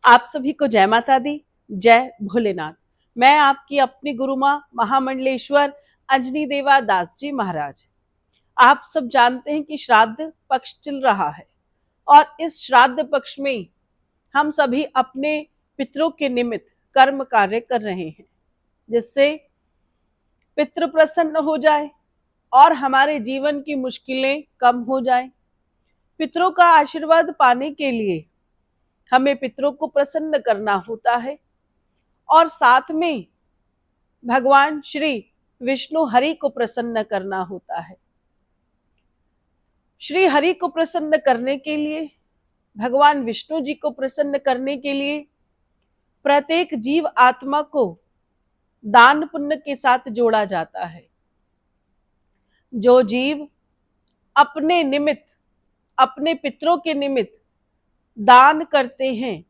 आप सभी को जय माता दी, जय भोलेनाथ। मैं आपकी अपनी गुरु माँ महामंडलेश्वर अंजनी देवा दास जी महाराज। आप सब जानते हैं कि श्राद्ध पक्ष चल रहा है और इस श्राद्ध पक्ष में हम सभी अपने पितरों के निमित्त कर्म कार्य कर रहे हैं, जिससे पितृ प्रसन्न हो जाए और हमारे जीवन की मुश्किलें कम हो जाए। पितरों का आशीर्वाद पाने के लिए हमें पितरों को प्रसन्न करना होता है और साथ में भगवान श्री विष्णु हरि को प्रसन्न करना होता है। श्री हरि को प्रसन्न करने के लिए, भगवान विष्णु जी को प्रसन्न करने के लिए प्रत्येक जीव आत्मा को दान पुण्य के साथ जोड़ा जाता है। जो जीव अपने निमित्त, अपने पितरों के निमित्त दान करते हैं,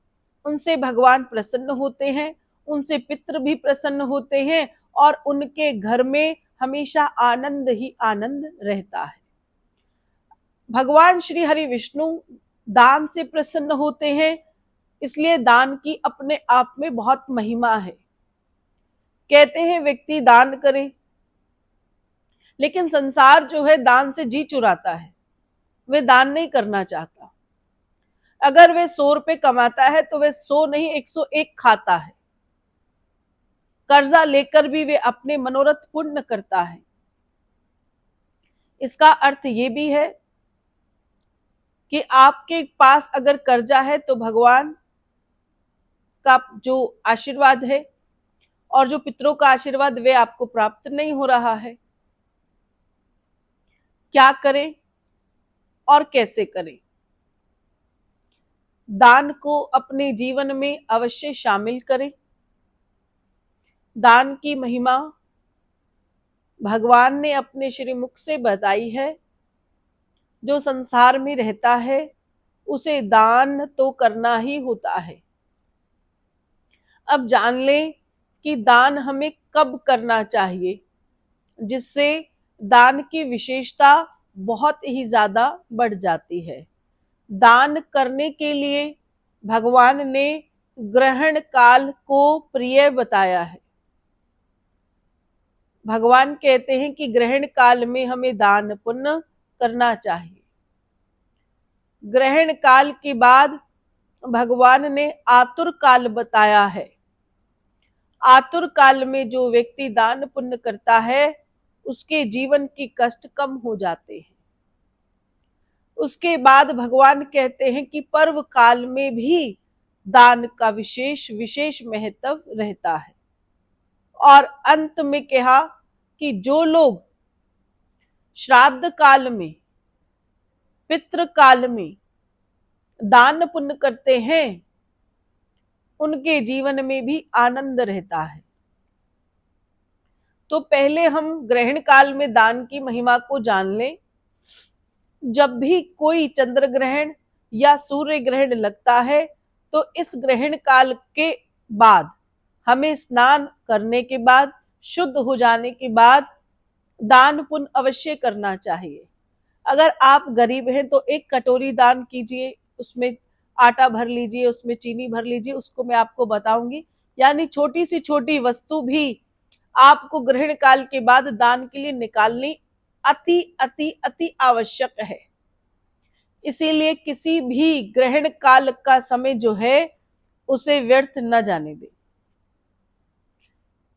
उनसे भगवान प्रसन्न होते हैं, उनसे पितृ भी प्रसन्न होते हैं और उनके घर में हमेशा आनंद ही आनंद रहता है। भगवान श्री हरि विष्णु दान से प्रसन्न होते हैं, इसलिए दान की अपने आप में बहुत महिमा है। कहते हैं व्यक्ति दान करे, लेकिन संसार जो है दान से जी चुराता है, वे दान नहीं करना चाहता। अगर वे 100 रुपए कमाता है तो वे 100 नहीं 101 खाता है। कर्जा लेकर भी वे अपने मनोरथ पूर्ण करता है। इसका अर्थ ये भी है कि आपके पास अगर कर्जा है तो भगवान का जो आशीर्वाद है और जो पितरों का आशीर्वाद वे आपको प्राप्त नहीं हो रहा है। क्या करें और कैसे करें? दान को अपने जीवन में अवश्य शामिल करें। दान की महिमा भगवान ने अपने श्रीमुख से बताई है। जो संसार में रहता है उसे दान तो करना ही होता है। अब जान लें कि दान हमें कब करना चाहिए, जिससे दान की विशेषता बहुत ही ज्यादा बढ़ जाती है। दान करने के लिए भगवान ने ग्रहण काल को प्रिय बताया है। भगवान कहते हैं कि ग्रहण काल में हमें दान पुण्य करना चाहिए। ग्रहण काल के बाद भगवान ने आतुर काल बताया है। आतुर काल में जो व्यक्ति दान पुण्य करता है उसके जीवन के कष्ट कम हो जाते हैं। उसके बाद भगवान कहते हैं कि पर्व काल में भी दान का विशेष विशेष महत्व रहता है। और अंत में कहा कि जो लोग श्राद्ध काल में, पितृ काल में दान पुण्य करते हैं उनके जीवन में भी आनंद रहता है। तो पहले हम ग्रहण काल में दान की महिमा को जान लें। जब भी कोई चंद्र ग्रहण या सूर्य ग्रहण लगता है तो इस ग्रहण काल के बाद हमें स्नान करने के बाद, शुद्ध हो जाने के बाद दान पुण्य अवश्य करना चाहिए। अगर आप गरीब हैं तो एक कटोरी दान कीजिए, उसमें आटा भर लीजिए, उसमें चीनी भर लीजिए, उसको मैं आपको बताऊंगी। यानी छोटी सी छोटी वस्तु भी आपको ग्रहण काल के बाद दान के लिए निकालनी अति अति अति आवश्यक है। इसीलिए किसी भी ग्रहण काल का समय जो है उसे व्यर्थ न जाने दें।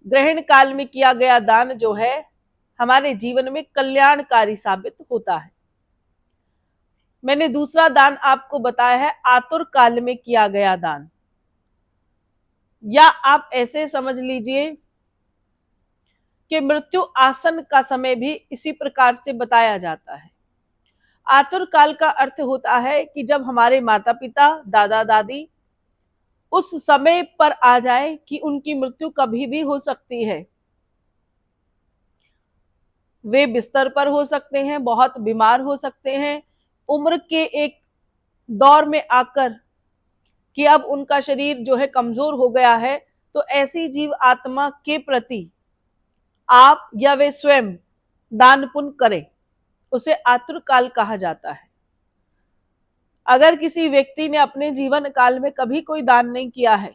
ग्रहण काल में किया गया दान जो है हमारे जीवन में कल्याणकारी साबित होता है। मैंने दूसरा दान आपको बताया है आतुर काल में किया गया दान, या आप ऐसे समझ लीजिए कि मृत्यु आसन का समय भी इसी प्रकार से बताया जाता है। आतुर काल का अर्थ होता है कि जब हमारे माता पिता, दादा दादी उस समय पर आ जाए कि उनकी मृत्यु कभी भी हो सकती है। वे बिस्तर पर हो सकते हैं, बहुत बीमार हो सकते हैं, उम्र के एक दौर में आकर कि अब उनका शरीर जो है कमजोर हो गया है। तो ऐसी जीव आत्मा के प्रति आप या वे स्वयं दान पुण्य करें, उसे आतुर काल कहा जाता है। अगर किसी व्यक्ति ने अपने जीवन काल में कभी कोई दान नहीं किया है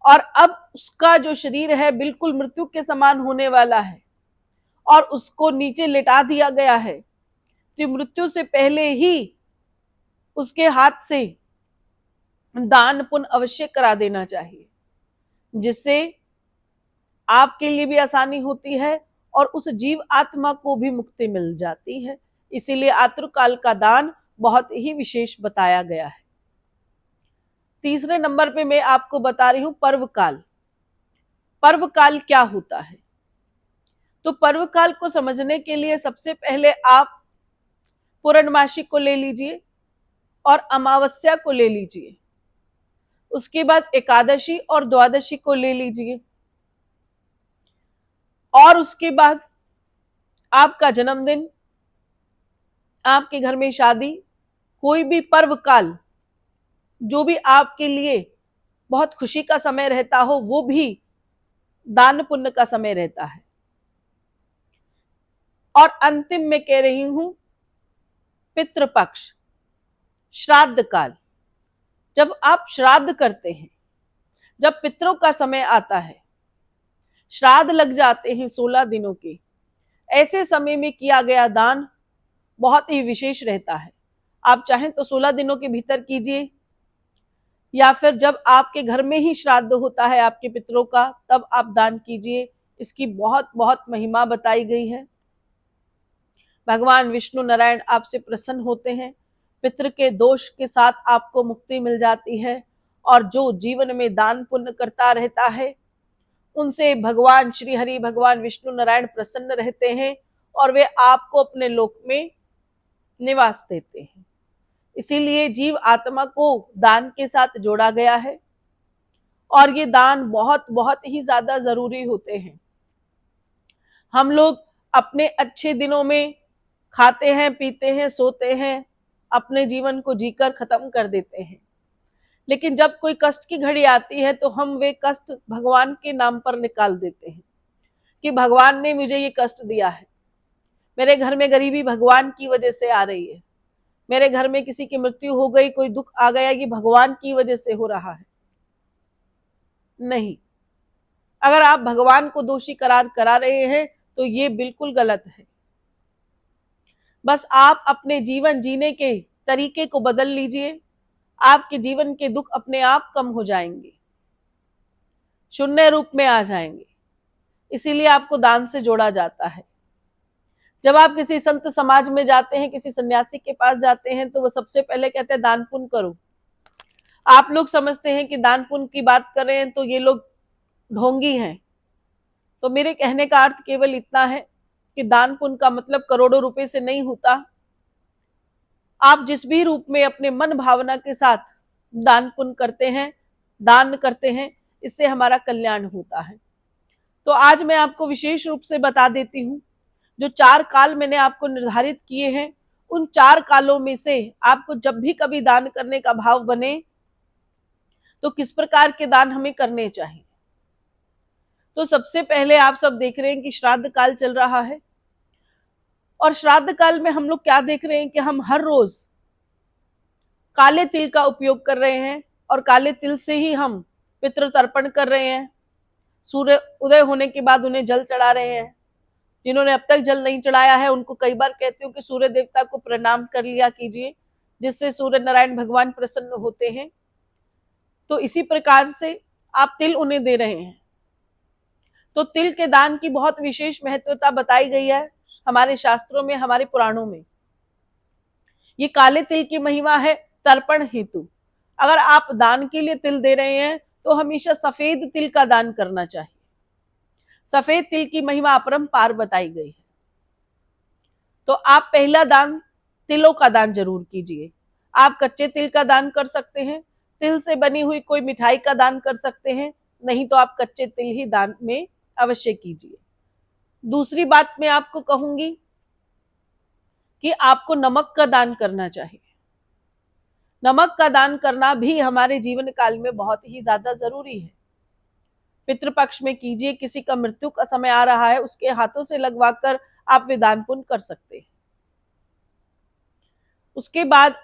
और अब उसका जो शरीर है बिल्कुल मृत्यु के समान होने वाला है और उसको नीचे लिटा दिया गया है, तो मृत्यु से पहले ही उसके हाथ से दान पुण्य अवश्य करा देना चाहिए, जिससे आपके लिए भी आसानी होती है और उस जीव आत्मा को भी मुक्ति मिल जाती है। इसीलिए आतुरकाल का दान बहुत ही विशेष बताया गया है। तीसरे नंबर पे मैं आपको बता रही हूं पर्व काल। पर्व काल क्या होता है? तो पर्व काल को समझने के लिए सबसे पहले आप पूर्णमासी को ले लीजिए और अमावस्या को ले लीजिए, उसके बाद एकादशी और द्वादशी को ले लीजिए, और उसके बाद आपका जन्मदिन, आपके घर में शादी, कोई भी पर्व काल जो भी आपके लिए बहुत खुशी का समय रहता हो, वो भी दान पुण्य का समय रहता है। और अंतिम में कह रही हूं पितृपक्ष, श्राद्ध काल। जब आप श्राद्ध करते हैं, जब पितरों का समय आता है, श्राद्ध लग जाते हैं 16 दिनों के, ऐसे समय में किया गया दान बहुत ही विशेष रहता है। आप चाहें तो 16 दिनों के भीतर कीजिए, या फिर जब आपके घर में ही श्राद्ध होता है आपके पितरों का, तब आप दान कीजिए। इसकी बहुत बहुत महिमा बताई गई है। भगवान विष्णु नारायण आपसे प्रसन्न होते हैं, पितृ के दोष के साथ आपको मुक्ति मिल जाती है, और जो जीवन में दान पुण्य करता रहता है उनसे भगवान श्री हरि, भगवान विष्णु नारायण प्रसन्न रहते हैं और वे आपको अपने लोक में निवास देते हैं। इसीलिए जीव आत्मा को दान के साथ जोड़ा गया है, और ये दान बहुत बहुत ही ज्यादा जरूरी होते हैं। हम लोग अपने अच्छे दिनों में खाते हैं, पीते हैं, सोते हैं, अपने जीवन को जीकर खत्म कर देते हैं, लेकिन जब कोई कष्ट की घड़ी आती है तो हम वे कष्ट भगवान के नाम पर निकाल देते हैं कि भगवान ने मुझे ये कष्ट दिया है, मेरे घर में गरीबी भगवान की वजह से आ रही है, मेरे घर में किसी की मृत्यु हो गई, कोई दुख आ गया, ये भगवान की वजह से हो रहा है। नहीं, अगर आप भगवान को दोषी करार करा रहे हैं तो ये बिल्कुल गलत है। बस आप अपने जीवन जीने के तरीके को बदल लीजिए, आपके जीवन के दुख अपने आप कम हो जाएंगे, शून्य रूप में आ जाएंगे। इसीलिए आपको दान से जोड़ा जाता है। जब आप किसी संत समाज में जाते हैं, किसी सन्यासी के पास जाते हैं, तो वो सबसे पहले कहते हैं दान पुण्य करो। आप लोग समझते हैं कि दान पुण्य की बात कर रहे हैं तो ये लोग ढोंगी हैं। तो मेरे कहने का अर्थ केवल इतना है कि दान पुण्य का मतलब करोड़ों रुपए से नहीं होता। आप जिस भी रूप में अपने मन भावना के साथ दान पुण्य करते हैं, दान करते हैं, इससे हमारा कल्याण होता है। तो आज मैं आपको विशेष रूप से बता देती हूँ, जो 4 काल मैंने आपको निर्धारित किए हैं, उन 4 कालों में से आपको जब भी कभी दान करने का भाव बने तो किस प्रकार के दान हमें करने चाहिए। तो सबसे पहले आप सब देख रहे हैं कि श्राद्ध काल चल रहा है, और श्राद्ध काल में हम लोग क्या देख रहे हैं कि हम हर रोज काले तिल का उपयोग कर रहे हैं, और काले तिल से ही हम पितृ तर्पण कर रहे हैं। सूर्य उदय होने के बाद उन्हें जल चढ़ा रहे हैं। जिन्होंने अब तक जल नहीं चढ़ाया है उनको कई बार कहती हूँ कि सूर्य देवता को प्रणाम कर लिया कीजिए, जिससे सूर्य नारायण भगवान प्रसन्न होते हैं। तो इसी प्रकार से आप तिल उन्हें दे रहे हैं। तो तिल के दान की बहुत विशेष महत्वता बताई गई है हमारे शास्त्रों में, हमारे पुराणों में। ये काले तिल की महिमा है तर्पण हेतु। अगर आप दान के लिए तिल दे रहे हैं तो हमेशा सफेद तिल का दान करना चाहिए। सफेद तिल की महिमा अपरंपार बताई गई है। तो आप पहला दान तिलों का दान जरूर कीजिए। आप कच्चे तिल का दान कर सकते हैं, तिल से बनी हुई कोई मिठाई का दान कर सकते हैं, नहीं तो आप कच्चे तिल ही दान में अवश्य कीजिए। दूसरी बात मैं आपको कहूंगी कि आपको नमक का दान करना चाहिए। नमक का दान करना भी हमारे जीवन काल में बहुत ही ज्यादा जरूरी है। पितृपक्ष में कीजिए, किसी का मृत्यु का समय आ रहा है उसके हाथों से लगवाकर आप वे दान पुण्य कर सकते हैं। उसके बाद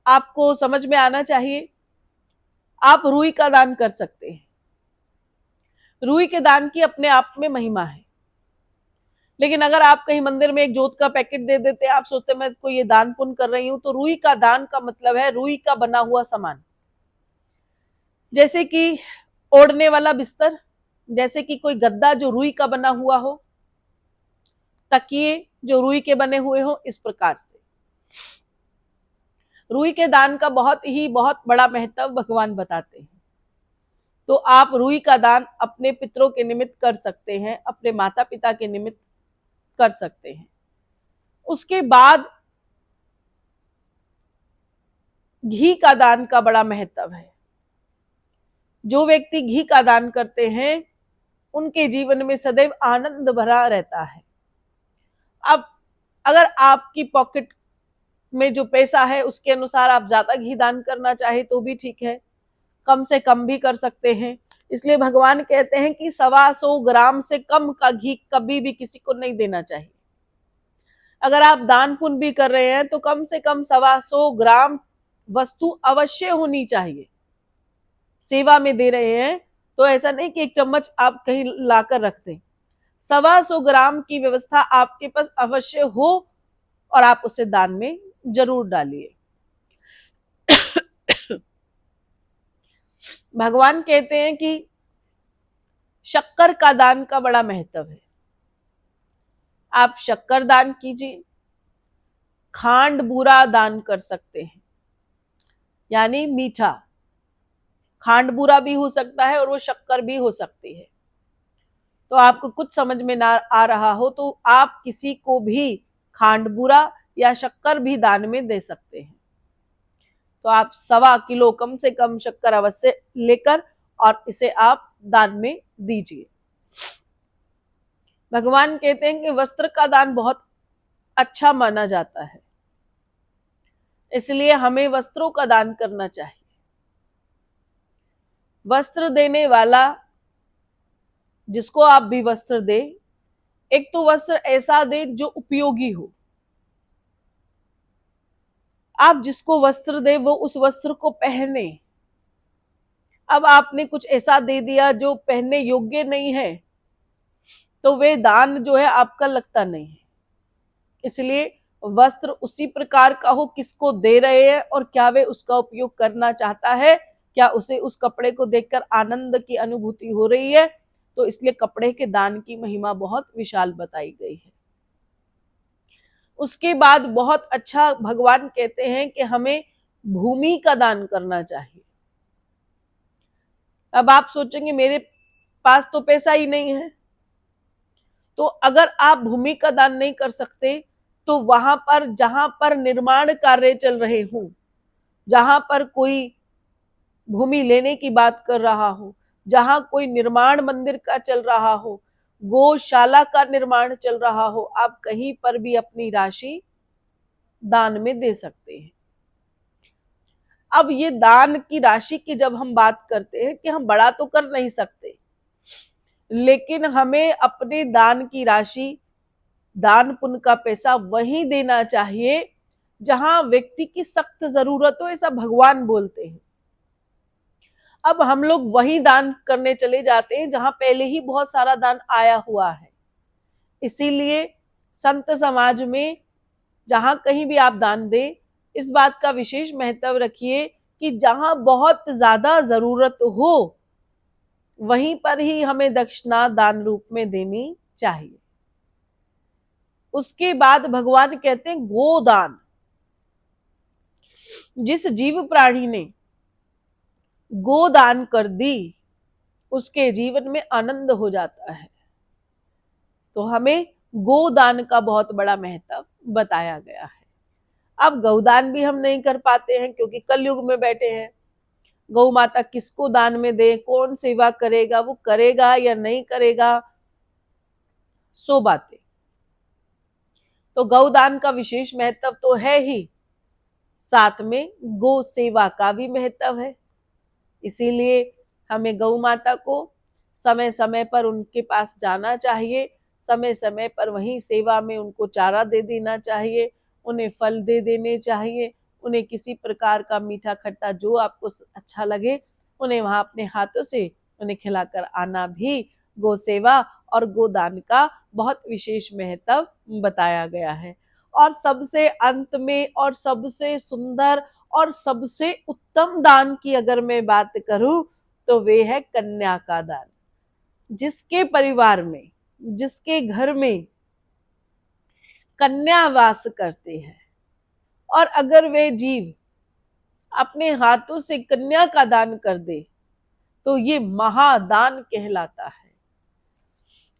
आपको समझ में आना चाहिए। आप रुई का दान कर सकते हैं। रुई के दान की अपने आप में महिमा है। लेकिन अगर आप कहीं मंदिर में एक जोत का पैकेट दे देते हैं, आप सोचते मैं कोई ये दान पुण्य कर रही हूं, तो रुई का दान का मतलब है रुई का बना हुआ सामान, जैसे कि ओढ़ने वाला बिस्तर, जैसे कि कोई गद्दा जो रुई का बना हुआ हो, तकिए जो रुई के बने हुए हो, इस प्रकार से रुई के दान का बहुत बड़ा महत्व भगवान बताते हैं। तो आप रुई का दान अपने पितरों के निमित्त कर सकते हैं, अपने माता पिता के निमित्त कर सकते हैं। उसके बाद घी का दान का बड़ा महत्व है। जो व्यक्ति घी का दान करते हैं उनके जीवन में सदैव आनंद भरा रहता है। अब अगर आपकी पॉकेट में जो पैसा है उसके अनुसार आप ज्यादा घी दान करना चाहे तो भी ठीक है, कम से कम भी कर सकते हैं। इसलिए भगवान कहते हैं कि 125 ग्राम से कम का घी कभी भी किसी को नहीं देना चाहिए। अगर आप दान पुण्य भी कर रहे हैं तो कम से कम 125 ग्राम वस्तु अवश्य होनी चाहिए। सेवा में दे रहे हैं तो ऐसा नहीं कि एक चम्मच आप कहीं लाकर रख दें। 125 ग्राम की व्यवस्था आपके पास अवश्य हो और आप उसे दान में जरूर डालिए। भगवान कहते हैं कि शक्कर का दान का बड़ा महत्व है। आप शक्कर दान कीजिए, खांड बूरा दान कर सकते हैं, यानी मीठा। खांड बूरा भी हो सकता है और वो शक्कर भी हो सकती है। तो आपको कुछ समझ में ना आ रहा हो तो आप किसी को भी खांड बूरा या शक्कर भी दान में दे सकते हैं। तो आप 1.25 किलो कम से कम शक्कर अवश्य लेकर और इसे आप दान में दीजिए। भगवान कहते हैं कि वस्त्र का दान बहुत अच्छा माना जाता है, इसलिए हमें वस्त्रों का दान करना चाहिए। वस्त्र देने वाला जिसको आप भी वस्त्र दे, एक तो वस्त्र ऐसा दे जो उपयोगी हो। आप जिसको वस्त्र दे वो उस वस्त्र को पहने। अब आपने कुछ ऐसा दे दिया जो पहनने योग्य नहीं है तो वे दान जो है आपका लगता नहीं है। इसलिए वस्त्र उसी प्रकार का हो किसको दे रहे हैं और क्या वे उसका उपयोग करना चाहता है, क्या उसे उस कपड़े को देखकर आनंद की अनुभूति हो रही है। तो इसलिए कपड़े के दान की महिमा बहुत विशाल बताई गई है। उसके बाद बहुत अच्छा भगवान कहते हैं कि हमें भूमि का दान करना चाहिए। अब आप सोचेंगे मेरे पास तो पैसा ही नहीं है, तो अगर आप भूमि का दान नहीं कर सकते तो वहां पर जहां पर निर्माण कार्य चल रहे हों, जहां पर कोई भूमि लेने की बात कर रहा हो, जहां कोई निर्माण मंदिर का चल रहा हो, गौशाला का निर्माण चल रहा हो, आप कहीं पर भी अपनी राशि दान में दे सकते हैं। अब ये दान की राशि की जब हम बात करते हैं कि हम बड़ा तो कर नहीं सकते, लेकिन हमें अपने दान की राशि, दान पुण्य का पैसा वहीं देना चाहिए जहां व्यक्ति की सख्त जरूरत हो, ऐसा भगवान बोलते हैं। अब हम लोग वही दान करने चले जाते हैं जहां पहले ही बहुत सारा दान आया हुआ है। इसीलिए संत समाज में जहां कहीं भी आप दान दें, इस बात का विशेष महत्व रखिए कि जहां बहुत ज्यादा जरूरत हो वहीं पर ही हमें दक्षिणा दान रूप में देनी चाहिए। उसके बाद भगवान कहते हैं गोदान। जिस जीव प्राणी ने गोदान कर दी उसके जीवन में आनंद हो जाता है। तो हमें गोदान का बहुत बड़ा महत्व बताया गया है। अब गौदान भी हम नहीं कर पाते हैं क्योंकि कलयुग में बैठे हैं। गौ माता किसको दान में दे, कौन सेवा करेगा, वो करेगा या नहीं करेगा, सो बातें। तो गौदान का विशेष महत्व तो है ही, साथ में गौ सेवा का भी महत्व है। इसीलिए हमें गौ माता को समय समय पर उनके पास जाना चाहिए, समय समय पर वहीं सेवा में उनको चारा दे देना चाहिए, उन्हें फल दे देने चाहिए, उन्हें किसी प्रकार का मीठा खट्टा जो आपको अच्छा लगे उन्हें वहां अपने हाथों से उन्हें खिलाकर आना भी गो सेवा और गोदान का बहुत विशेष महत्व बताया गया है। और सबसे अंत में और सबसे सुंदर और सबसे उत्तम दान की अगर मैं बात करूं तो वे है कन्या का दान। जिसके परिवार में, जिसके घर में कन्या वास करते हैं और अगर वे जीव अपने हाथों से कन्या का दान कर दे तो ये महादान कहलाता है।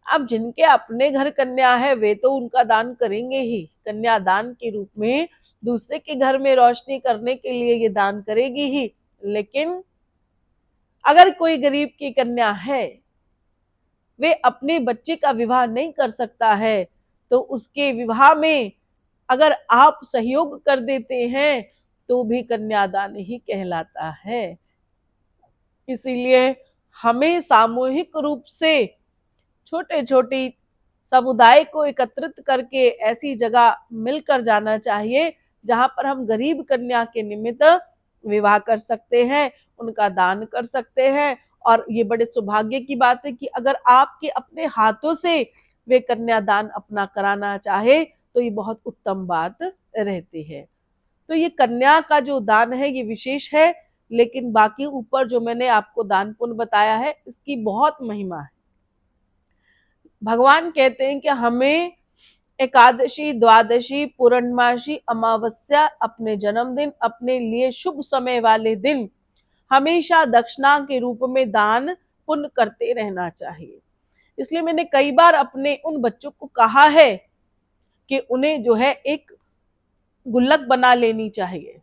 अब जिनके अपने घर कन्या है वे तो उनका दान करेंगे ही, कन्या दान के रूप में दूसरे के घर में रोशनी करने के लिए ये दान करेगी ही। लेकिन अगर कोई गरीब की कन्या है, वे अपने बच्चे का विवाह नहीं कर सकता है, तो उसके विवाह में अगर आप सहयोग कर देते हैं तो भी कन्यादान ही कहलाता है। इसीलिए हमें सामूहिक रूप से छोटे छोटी समुदाय को एकत्रित करके ऐसी जगह मिलकर जाना चाहिए जहां पर हम गरीब कन्या के निमित्त विवाह कर सकते हैं, उनका दान कर सकते हैं। और ये बड़े सौभाग्य की बात है कि अगर आपके अपने हाथों से वे कन्यादान अपना कराना चाहे तो ये बहुत उत्तम बात रहती है। तो ये कन्या का जो दान है ये विशेष है, लेकिन बाकी ऊपर जो मैंने आपको दान पुण्य बताया है इसकी बहुत महिमा है। भगवान कहते हैं कि हमें एकादशी, द्वादशी, पूर्णमासी, अमावस्या, अपने जन्मदिन, अपने लिए शुभ समय वाले दिन हमेशा दक्षिणा के रूप में दान पुण्य करते रहना चाहिए। इसलिए मैंने कई बार अपने उन बच्चों को कहा है कि उन्हें जो है एक गुल्लक बना लेनी चाहिए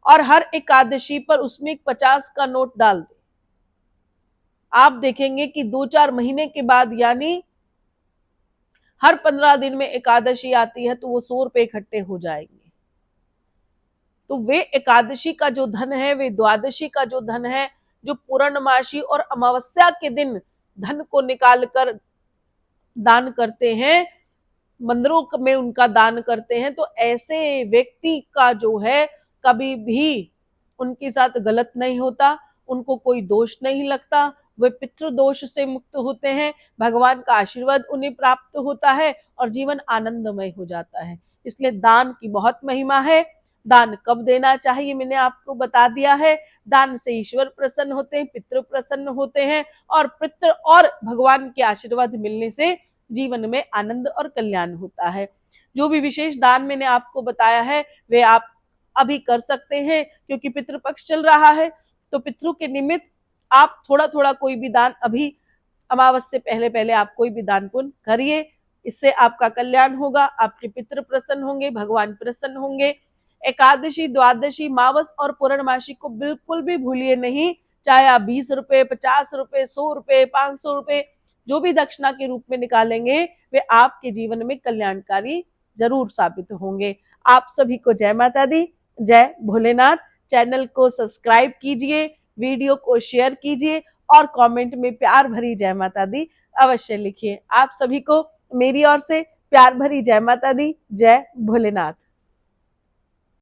और हर एकादशी पर उसमें 50 का नोट डाल दे। आप देखेंगे कि 2-4 महीने के बाद, यानी हर 15 दिन में एकादशी आती है तो वो 100 रुपए इकट्ठे हो जाएंगे। तो वे एकादशी का जो धन है, वे द्वादशी का जो धन है, जो पूर्णमासी और अमावस्या के दिन धन को निकाल कर दान करते हैं, मंदिरों में उनका दान करते हैं, तो ऐसे व्यक्ति का जो है कभी भी उनके साथ गलत नहीं होता, उनको कोई दोष नहीं लगता, वे पितृदोष से मुक्त होते हैं, भगवान का आशीर्वाद उन्हें प्राप्त होता है और जीवन आनंदमय हो जाता है। इसलिए दान की बहुत महिमा है। दान कब देना चाहिए मैंने आपको बता दिया है। दान से ईश्वर प्रसन्न होते हैं, पितृ प्रसन्न होते हैं और पितृ और भगवान के आशीर्वाद मिलने से जीवन में आनंद और कल्याण होता है। जो भी विशेष दान मैंने आपको बताया है वे आप अभी कर सकते हैं, क्योंकि पितृपक्ष चल रहा है तो पितरों के निमित्त आप थोड़ा थोड़ा कोई भी दान अभी अमावस से पहले पहले आप कोई भी दान पुण्य करिए। इससे आपका कल्याण होगा, आपके पितृ प्रसन्न होंगे, भगवान प्रसन्न होंगे। एकादशी, द्वादशी, मावस और पूर्णमासी को बिल्कुल भी भूलिए नहीं। चाहे आप 20 रुपए, 50 रुपए, 100 रुपए, 500 रुपए जो भी दक्षिणा के रूप में निकालेंगे वे आपके जीवन में कल्याणकारी जरूर साबित होंगे। आप सभी को जय माता दी, जय भोलेनाथ। चैनल को सब्सक्राइब कीजिए, वीडियो को शेयर कीजिए और कमेंट में प्यार भरी जय माता दी अवश्य लिखिए। आप सभी को मेरी ओर से प्यार भरी जय माता दी, जय भोलेनाथ।